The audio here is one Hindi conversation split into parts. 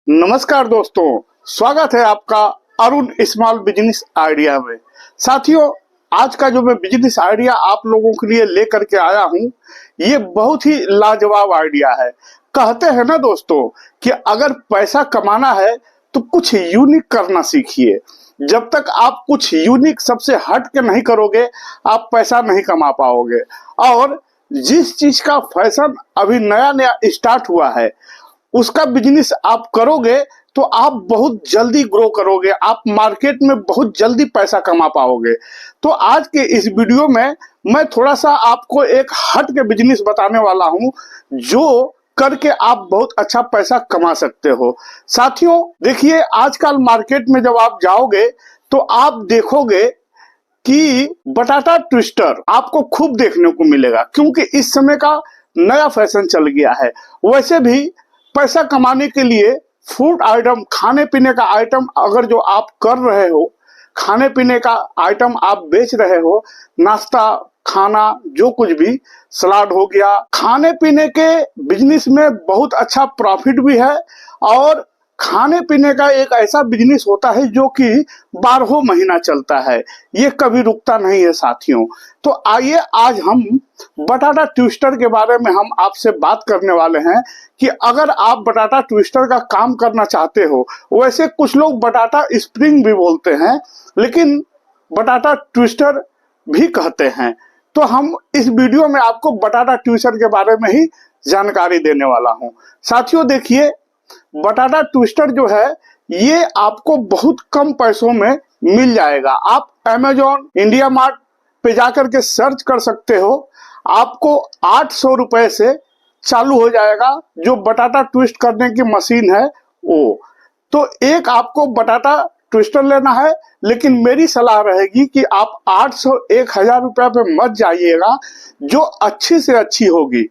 नमस्कार दोस्तों, स्वागत है आपका अरुण स्मॉल बिजनेस आइडिया में। साथियों, आज का जो मैं बिजनेस आइडिया आप लोगों के लिए लेकर के आया हूं, ये बहुत ही लाजवाब आइडिया है। कहते हैं ना दोस्तों कि अगर पैसा कमाना है तो कुछ यूनिक करना सीखिए। जब तक आप कुछ यूनिक सबसे हट के नहीं करोगे, आप पैसा नहीं कमा पाओगे। और जिस चीज का फैशन अभी नया नया स्टार्ट हुआ है, उसका बिजनेस आप करोगे तो आप बहुत जल्दी ग्रो करोगे, आप मार्केट में बहुत जल्दी पैसा कमा पाओगे। तो आज के इस वीडियो में मैं थोड़ा सा आपको एक हट के बिजनेस बताने वाला हूं, जो करके आप बहुत अच्छा पैसा कमा सकते हो। साथियों देखिए, आजकल मार्केट में जब आप जाओगे तो आप देखोगे कि बटाटा ट्विस्टर आपको खूब देखने को मिलेगा, क्योंकि इस समय का नया फैशन चल गया है। वैसे भी पैसा कमाने के लिए फूड आइटम, खाने पीने का आइटम अगर जो आप कर रहे हो, खाने पीने का आइटम आप बेच रहे हो, नाश्ता खाना जो कुछ भी, सलाद हो गया, खाने पीने के बिजनेस में बहुत अच्छा प्रॉफिट भी है। और खाने पीने का एक ऐसा बिजनेस होता है जो कि 12 महीना चलता है, ये कभी रुकता नहीं है साथियों। तो आइए आज हम बटाटा ट्विस्टर के बारे में हम आपसे बात करने वाले हैं कि अगर आप बटाटा ट्विस्टर का काम करना चाहते हो, वैसे कुछ लोग बटाटा स्प्रिंग भी बोलते हैं, लेकिन बटाटा ट्विस्टर भी कहते हैं। तो हम इस वीडियो में आपको बटाटा ट्विस्टर के बारे में ही जानकारी देने वाला हूं। साथियों देखिए, बटाटा ट्विस्टर जो है ये आपको बहुत कम पैसों में मिल जाएगा। आप अमेजॉन, इंडिया मार्ट पे जाकर के सर्च कर सकते हो, आपको 800 रुपए से चालू हो जाएगा जो बटाटा ट्विस्ट करने की मशीन है वो। तो एक आपको बटाटा ट्विस्टर लेना है, लेकिन मेरी सलाह रहेगी कि आप 800-1000 रुपया पे मत जाइएगा। जो अच्छी से अच्छी होगी,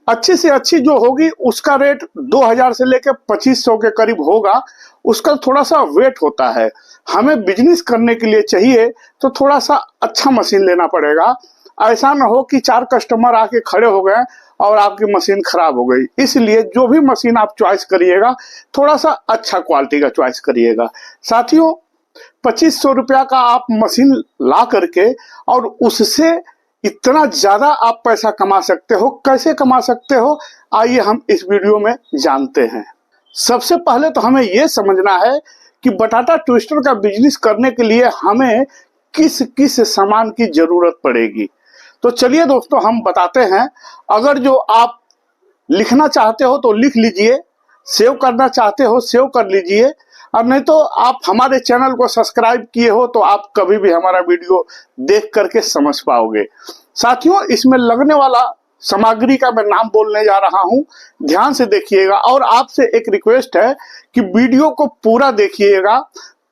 अच्छी से अच्छी जो होगी उसका रेट 2000 से लेकर 2500 के करीब होगा। उसका थोड़ा सा वेट होता है। हमें बिजनेस करने के लिए चाहिए तो थोड़ा सा अच्छा मशीन लेना पड़ेगा। ऐसा ना हो कि 4 कस्टमर आके खड़े हो गए और आपकी मशीन खराब हो गई। इसलिए जो भी मशीन आप चॉइस करिएगा, थोड़ा सा अच्छा क्वालिटी का चॉइस करिएगा। साथियों 2500 रुपया का आप मशीन ला करके और उससे इतना ज्यादा आप पैसा कमा सकते हो। कैसे कमा सकते हो, आइए हम इस वीडियो में जानते हैं। सबसे पहले तो हमें यह समझना है कि बटाटा ट्विस्टर का बिजनेस करने के लिए हमें किस किस सामान की जरूरत पड़ेगी। तो चलिए दोस्तों हम बताते हैं। अगर जो आप लिखना चाहते हो तो लिख लीजिए, सेव करना चाहते हो सेव कर लीजिए, और नहीं तो आप हमारे चैनल को सब्सक्राइब किए हो तो आप कभी भी हमारा वीडियो देख करके समझ पाओगे। साथियों इसमें लगने वाला सामग्री का मैं नाम बोलने जा रहा हूं, ध्यान से देखिएगा। और आपसे एक रिक्वेस्ट है कि वीडियो को पूरा देखिएगा,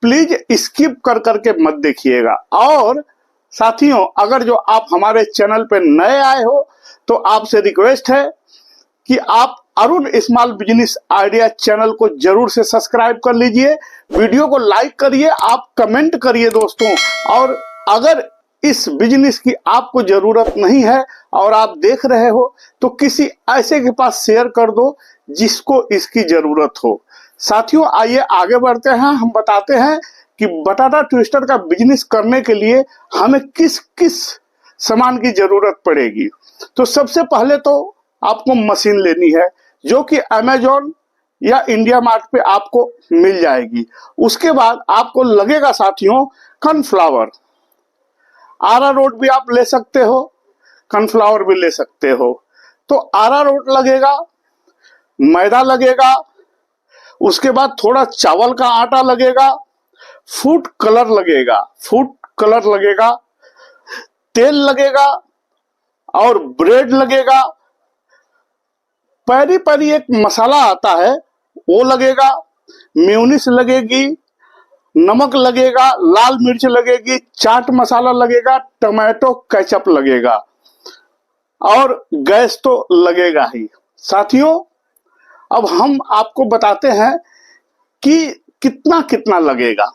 प्लीज स्किप कर करके मत देखिएगा। और साथियों अगर जो आप हमारे चैनल पे नए आए हो तो आपसे रिक्वेस्ट है कि आप Arun small business idea channel को जरूर से सब्सक्राइब कर लीजिए, वीडियो को लाइक करिए, आप कमेंट करिए दोस्तों। और अगर इस बिजनेस की आपको जरूरत नहीं है और आप देख रहे हो तो किसी ऐसे के पास शेयर कर दो जिसको इसकी जरूरत हो। साथियों आइए आगे बढ़ते हैं, हम बताते हैं कि बटाटा ट्विस्टर का बिजनेस करने के लिए हमें किस किस सामान की जरूरत पड़ेगी। तो सबसे पहले तो आपको मशीन लेनी है, जो कि अमेजॉन या इंडिया मार्ट पे आपको मिल जाएगी। उसके बाद आपको लगेगा साथियों कॉर्नफ्लावर। अरारोट भी आप ले सकते हो, कॉर्नफ्लावर भी ले सकते हो। तो अरारोट लगेगा, मैदा लगेगा, उसके बाद थोड़ा चावल का आटा लगेगा, फूड कलर लगेगा, तेल लगेगा और ब्रेड लगेगा। पेरी पेरी एक मसाला आता है वो लगेगा, मेयोनीज लगेगी, नमक लगेगा, लाल मिर्च लगेगी, चाट मसाला लगेगा, टमाटो केचप लगेगा और गैस तो लगेगा ही। साथियों अब हम आपको बताते हैं कि कितना कितना लगेगा।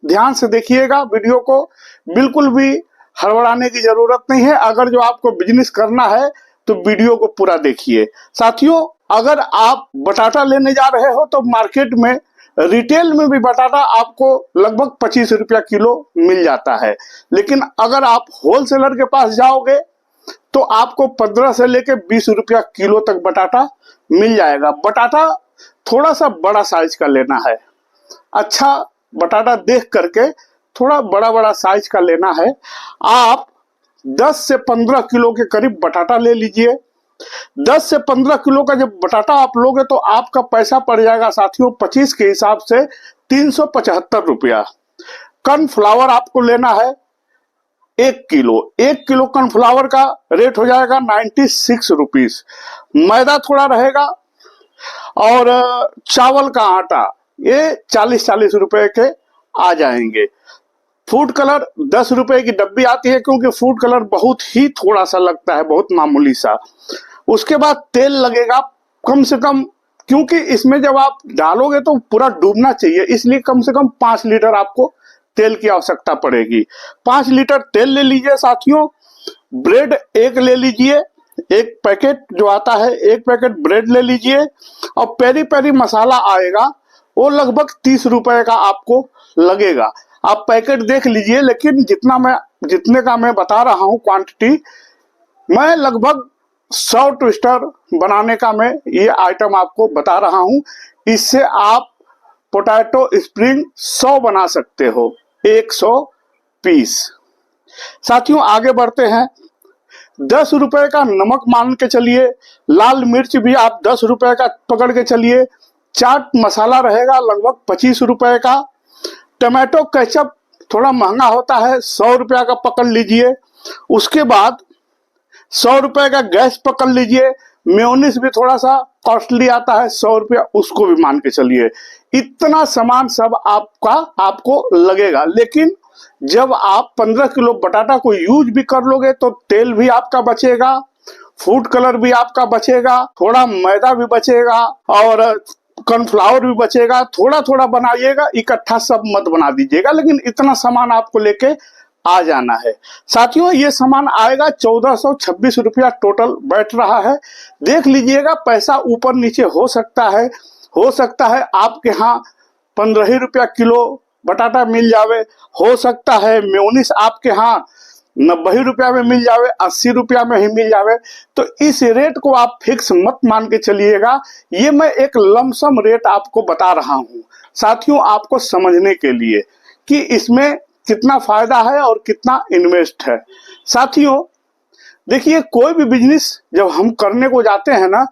ध्यान से देखिएगा वीडियो को, बिल्कुल भी हड़बड़ाने की जरूरत नहीं है। अगर जो आपको बिजनेस करना है तो वीडियो को पूरा देखिए। साथियों, अगर आप बटाटा लेने जा रहे हो तो मार्केट में रिटेल में भी बटाटा आपको लगभग 25 रुपया किलो मिल जाता है, लेकिन अगर आप होलसेलर के पास जाओगे तो आपको 15 से लेकर 20 रुपया किलो तक बटाटा मिल जाएगा। बटाटा थोड़ा सा बड़ा साइज का लेना है, अच्छा बटाटा देख करके थोड़ा बड़ा बड़ा साइज का लेना है। आप 10 से 15 किलो के करीब बटाटा ले लीजिए। 10 से 15 किलो का जब बटाटा आप लोगे तो आपका पैसा पड़ जाएगा साथियों 25 के हिसाब से 375 रुपया। कॉर्नफ्लावर आपको लेना है 1 किलो। 1 किलो कॉर्नफ्लावर का रेट हो जाएगा 96 रुपीज। मैदा थोड़ा रहेगा और चावल का आटा ये 40-40 रुपए के आ जाएंगे। फूड कलर 10 रुपए की डब्बी आती है, क्योंकि फूड कलर बहुत ही थोड़ा सा लगता है, बहुत मामूली सा। उसके बाद तेल लगेगा कम से कम, क्योंकि इसमें जब आप डालोगे तो पूरा डूबना चाहिए, इसलिए कम से कम 5 लीटर आपको तेल की आवश्यकता पड़ेगी। 5 लीटर तेल ले लीजिए साथियों। ब्रेड 1 ले लीजिए, 1 पैकेट जो आता है 1 पैकेट ब्रेड ले लीजिए। और पेरी पेरी मसाला आएगा, वो लगभग 30 रुपए का आपको लगेगा। आप पैकेट देख लीजिए, लेकिन जितने का मैं बता रहा हूँ क्वांटिटी, मैं लगभग 100 ट्विस्टर बनाने का मैं ये आइटम आपको बता रहा हूँ। इससे आप पोटैटो स्प्रिंग 100 बना सकते हो, 100 पीस। साथियों आगे बढ़ते हैं। 10 रुपए का नमक मान के चलिए, लाल मिर्च भी आप 10 रुपए का पकड़ के चलिए। चाट मसाला रहेगा लगभग 25 रुपए का। टमाटो केचप थोड़ा महंगा होता है, 100 रुपया का पकड़ लीजिए। उसके बाद 100 रुपए का गैस पकड़ लीजिए। मेयोनीज भी थोड़ा सा कॉस्टली आता है, 100 रुपया, उसको भी मान के चलिए। इतना सामान सब आपको लगेगा। लेकिन जब आप 15 किलो बटाटा को यूज भी कर लोगे तो तेल भी आपका बचेगा, फूड कलर भी आपका बचेगा, थोड़ा मैदा भी बचेगा और कॉर्नफ्लावर भी बचेगा। थोड़ा थोड़ा बनाइएगा, इकट्ठा सब मत बना दीजिएगा, लेकिन इतना सामान आपको लेके आ जाना है। साथियों ये सामान आएगा 1426 रुपया टोटल बैठ रहा है। देख लीजिएगा, पैसा ऊपर नीचे हो सकता है आपके यहाँ 15 ही रुपया किलो बटाटा मिल जावे, हो सकता है मेयोनीज आपके यहाँ 90 रुपया में मिल जावे, 80 रुपया में ही मिल जावे। तो इस रेट को आप फिक्स मत मान के चलिएगा, ये मैं एक लमसम रेट आपको बता रहा हूँ साथियों, आपको समझने के लिए कि इसमें कितना फायदा है और कितना इन्वेस्ट है। साथियों देखिए, कोई भी बिजनेस जब हम करने को जाते हैं ना,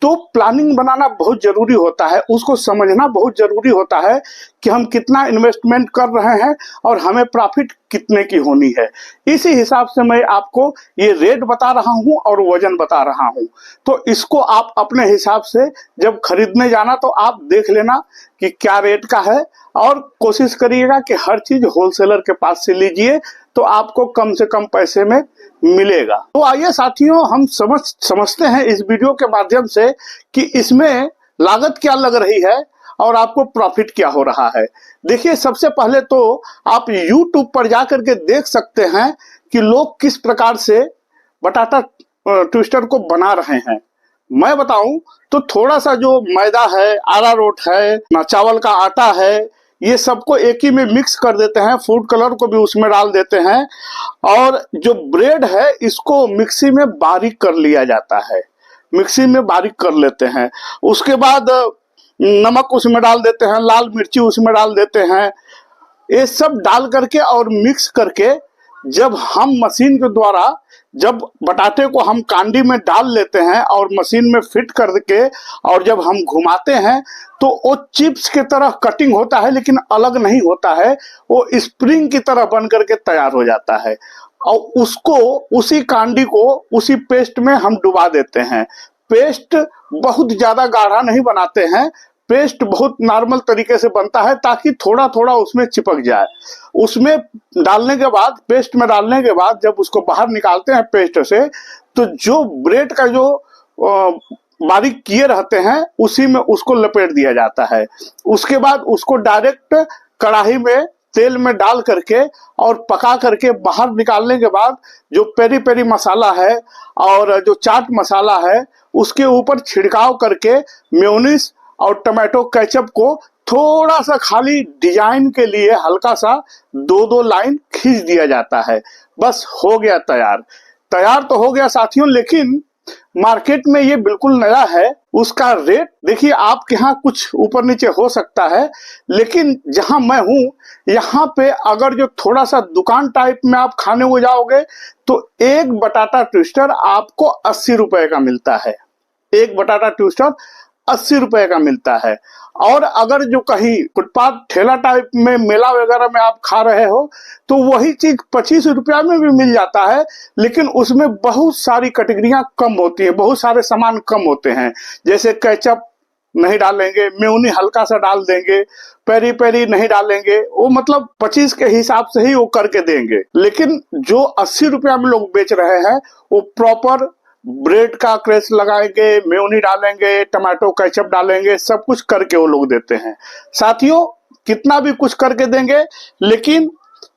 तो प्लानिंग बनाना बहुत जरूरी होता है, उसको समझना बहुत जरूरी होता है कि हम कितना इन्वेस्टमेंट कर रहे हैं और हमें प्रॉफिट कितने की होनी है। इसी हिसाब से मैं आपको ये रेट बता रहा हूं और वजन बता रहा हूं। तो इसको आप अपने हिसाब से जब खरीदने जाना तो आप देख लेना कि क्या रेट का है, और कोशिश करिएगा कि हर चीज होलसेलर के पास से लीजिए, तो आपको कम से कम पैसे में मिलेगा। तो आइए साथियों, हम समझते हैं इस वीडियो के माध्यम से कि इसमें लागत क्या लग रही है और आपको प्रॉफिट क्या हो रहा है। देखिए, सबसे पहले तो आप YouTube पर जाकर के देख सकते हैं कि लोग किस प्रकार से बटाटा ट्विस्टर को बना रहे हैं। मैं बताऊं तो थोड़ा सा जो मैदा है, अरारोट है, चावल का आटा है, ये सबको एक ही में मिक्स कर देते हैं, फूड कलर को भी उसमें डाल देते हैं, और जो ब्रेड है इसको मिक्सी में बारीक कर लिया जाता है, मिक्सी में बारीक कर लेते हैं। उसके बाद नमक उसमें डाल देते हैं, लाल मिर्ची उसमें डाल देते हैं। ये सब डाल करके और मिक्स करके जब हम मशीन के द्वारा जब बटाटे को हम कांडी में डाल लेते हैं और मशीन में फिट करके और जब हम घुमाते हैं तो वो चिप्स की तरह कटिंग होता है, लेकिन अलग नहीं होता है, वो स्प्रिंग की तरह बन करके तैयार हो जाता है। और उसको, उसी कांडी को उसी पेस्ट में हम डुबा देते हैं। पेस्ट बहुत ज्यादा गाढ़ा नहीं बनाते हैं, पेस्ट बहुत नॉर्मल तरीके से बनता है ताकि थोड़ा थोड़ा उसमें चिपक जाए। उसमें डालने के बाद, पेस्ट में डालने के बाद जब उसको बाहर निकालते हैं पेस्ट से, तो जो ब्रेड का जो बारीक किए रहते हैं उसी में उसको लपेट दिया जाता है। उसके बाद उसको डायरेक्ट कढ़ाई में तेल में डाल करके और पका करके बाहर निकालने के बाद जो पेरी पेरी मसाला है और जो चाट मसाला है उसके ऊपर छिड़काव करके मेयोनीज और टमाटो केचप को थोड़ा सा खाली डिजाइन के लिए हल्का सा 2-2 लाइन खींच दिया जाता है। बस हो गया तैयार। तैयार तो हो गया साथियों, लेकिन मार्केट में ये बिल्कुल नया है। उसका रेट देखिए आपके यहाँ कुछ ऊपर नीचे हो सकता है, लेकिन जहां मैं हूं यहाँ पे अगर जो थोड़ा सा दुकान टाइप में आप खाने को जाओगे तो एक बटाटा ट्विस्टर आपको 80 रुपए का मिलता है। एक बटाटा ट्विस्टर 80 रुपए का मिलता है। और अगर जो कहीं फुटपाथ ठेला टाइप में मेला वगैरह में आप खा रहे हो तो वही चीज 25 रुपया में भी मिल जाता है, लेकिन उसमें बहुत सारी कैटेगरियां कम होती है, बहुत सारे सामान कम होते हैं। जैसे केचप नहीं डालेंगे, मेयोनी हल्का सा डाल देंगे, पेरी पेरी नहीं डालेंगे, वो मतलब 25 के हिसाब से ही वो करके देंगे। लेकिन जो 80 रुपया में लोग बेच रहे हैं वो प्रॉपर ब्रेड का क्रेस लगाएंगे, मेयोनी डालेंगे, टमाटो केचप डालेंगे, सब कुछ करके वो लोग देते हैं। साथियों कितना भी कुछ करके देंगे, लेकिन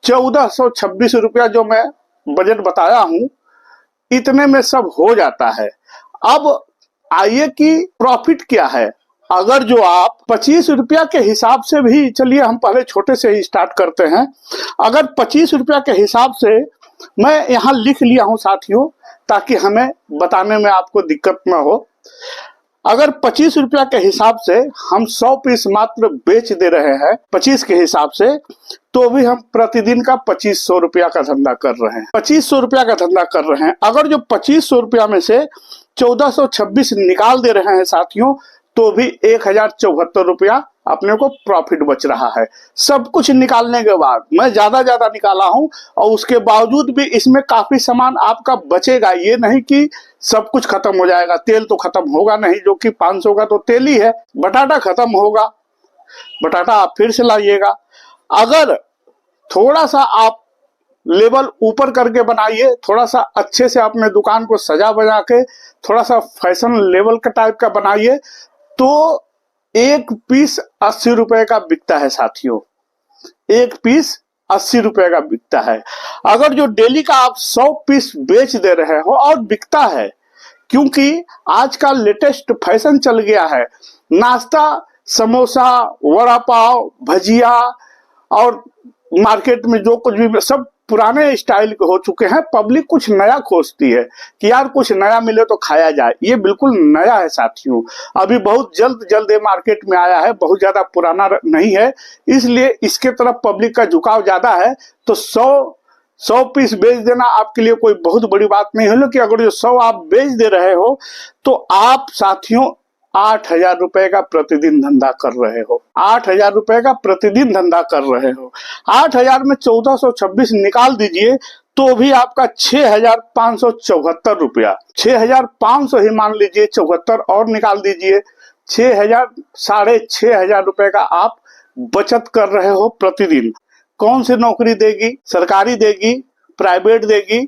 1426 रुपया जो मैं बजट बताया हूं इतने में सब हो जाता है। अब आइए कि प्रॉफिट क्या है। अगर जो आप 25 रुपया के हिसाब से भी, चलिए हम पहले छोटे से ही स्टार्ट करते हैं। अगर 25 रुपया के हिसाब से मैं यहाँ लिख लिया हूं साथियों, ताकि हमें बताने में आपको दिक्कत ना हो। अगर 25 रुपया के हिसाब से हम 100 पीस मात्र बेच दे रहे हैं 25 के हिसाब से, तो भी हम प्रतिदिन का 2500 रुपया का धंधा कर रहे हैं। 2500 रुपया का धंधा कर रहे हैं। अगर जो 2500 रुपया में से 1426 निकाल दे रहे हैं साथियों, तो भी 1074 रुपया अपने को प्रॉफिट बच रहा है। सब कुछ निकालने के बाद मैं ज्यादा निकाला हूं और उसके बावजूद भी इसमें काफी सामान आपका बचेगा। ये नहीं कि सब कुछ खत्म हो जाएगा। तेल तो खत्म होगा नहीं, जो कि 500 का तो तेल ही है। बटाटा खत्म होगा, बटाटा आप फिर से लाइएगा। अगर थोड़ा सा आप लेवल ऊपर करके बनाइए, थोड़ा सा अच्छे से अपने दुकान को सजा बजा के थोड़ा सा फैशन लेवल का टाइप का बनाइए, तो एक पीस 80 रुपए का बिकता है साथियों। एक पीस 80 रुपए का बिकता है। अगर जो डेली का आप 100 पीस बेच दे रहे हो और बिकता है, क्योंकि आज का लेटेस्ट फैशन चल गया है। नाश्ता, समोसा, वड़ा पाव, भजिया और मार्केट में जो कुछ भी सब पुराने स्टाइल के हो चुके हैं। पब्लिक कुछ नया खोजती है कि यार कुछ नया मिले तो खाया जाए। ये बिल्कुल नया है साथियों, अभी बहुत जल्द ये मार्केट में आया है, बहुत ज्यादा पुराना नहीं है, इसलिए इसके तरफ पब्लिक का झुकाव ज्यादा है। तो 100 पीस बेच देना आपके लिए कोई बहुत बड़ी बात नहीं है। कि अगर जो 100 आप बेच दे रहे हो तो आप साथियों 8,000 रुपए का प्रतिदिन धंधा कर रहे हो। 8,000 रुपए का प्रतिदिन धंधा कर रहे हो। 8,000 में 1426 निकाल दीजिए तो भी आपका 6,574 रुपया, 6,500 ही मान लीजिए, 74 और निकाल दीजिए, 6,000 6,500 रुपए का आप बचत कर रहे हो प्रतिदिन। कौन सी नौकरी देगी? सरकारी देगी, प्राइवेट देगी?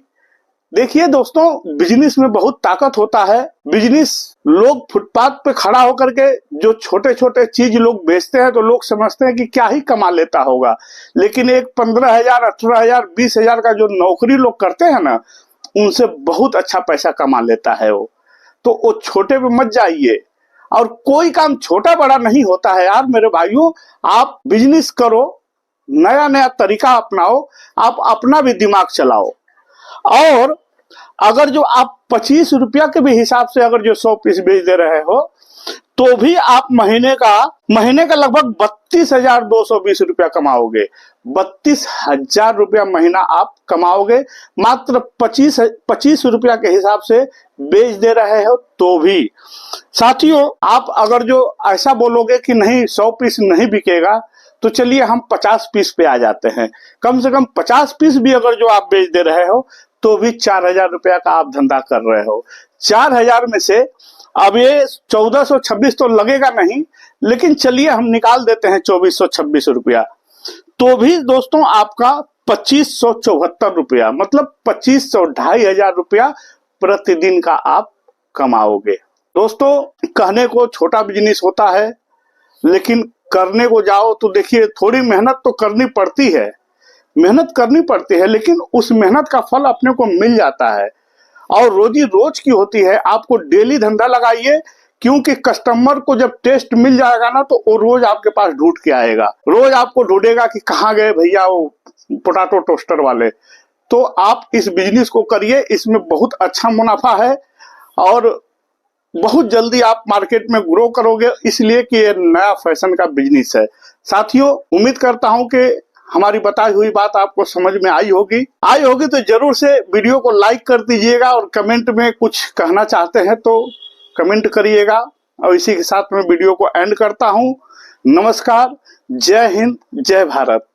देखिए दोस्तों, बिजनेस में बहुत ताकत होता है। बिजनेस लोग फुटपाथ पे खड़ा होकर के जो छोटे छोटे चीज लोग बेचते हैं तो लोग समझते हैं कि क्या ही कमा लेता होगा, लेकिन एक 15,000, 18,000, 20,000 का जो नौकरी लोग करते हैं ना, उनसे बहुत अच्छा पैसा कमा लेता है वो। तो वो छोटे पे मत जाइए। और कोई काम छोटा बड़ा नहीं होता है यार मेरे भाइयों। आप बिजनेस करो, नया नया तरीका अपनाओ, आप अपना भी दिमाग चलाओ। और अगर जो आप 25 रुपया के भी हिसाब से अगर जो 100 पीस बेच दे रहे हो, तो भी आप महीने का लगभग 32,220 रुपया कमाओगे। 32,000 रुपया महीना आप कमाओगे, मात्र 25 रुपया के हिसाब से बेच दे रहे हो तो भी। साथियों, आप अगर जो ऐसा बोलोगे कि नहीं 100 पीस नहीं बिकेगा, तो चलिए हम 50 पीस पे आ जाते हैं। कम से कम 50 पीस भी अगर जो आप बेच दे रहे हो तो भी 4,000 रुपया का आप धंधा कर रहे हो। 4,000 में से अब ये 1426 तो लगेगा नहीं, लेकिन चलिए हम निकाल देते हैं 2426 रुपया, तो भी दोस्तों आपका 2574 रुपया, मतलब 2500, 2,500 रुपया प्रतिदिन का आप कमाओगे। दोस्तों, कहने को छोटा बिजनेस होता है, लेकिन करने को जाओ तो देखिए थोड़ी मेहनत तो करनी पड़ती है, लेकिन उस मेहनत का फल अपने को मिल जाता है और रोजी रोज की होती है। आपको डेली धंधा लगाइए, क्योंकि कस्टमर को जब टेस्ट मिल जाएगा ना तो वो रोज आपके पास ढूंढ के आएगा, रोज आपको ढूंढेगा कि कहाँ गए भैया वो पोटैटो टोस्टर वाले। तो आप इस बिजनेस को करिए, इसमें बहुत अच्छा मुनाफा है और बहुत जल्दी आप मार्केट में ग्रो करोगे, इसलिए कि ये नया फैशन का बिजनेस है। साथियों, उम्मीद करता हूं कि हमारी बताई हुई बात आपको समझ में आई होगी तो जरूर से वीडियो को लाइक कर दीजिएगा और कमेंट में कुछ कहना चाहते हैं तो कमेंट करिएगा। और इसी के साथ मैं वीडियो को एंड करता हूं। नमस्कार, जय हिंद, जय भारत।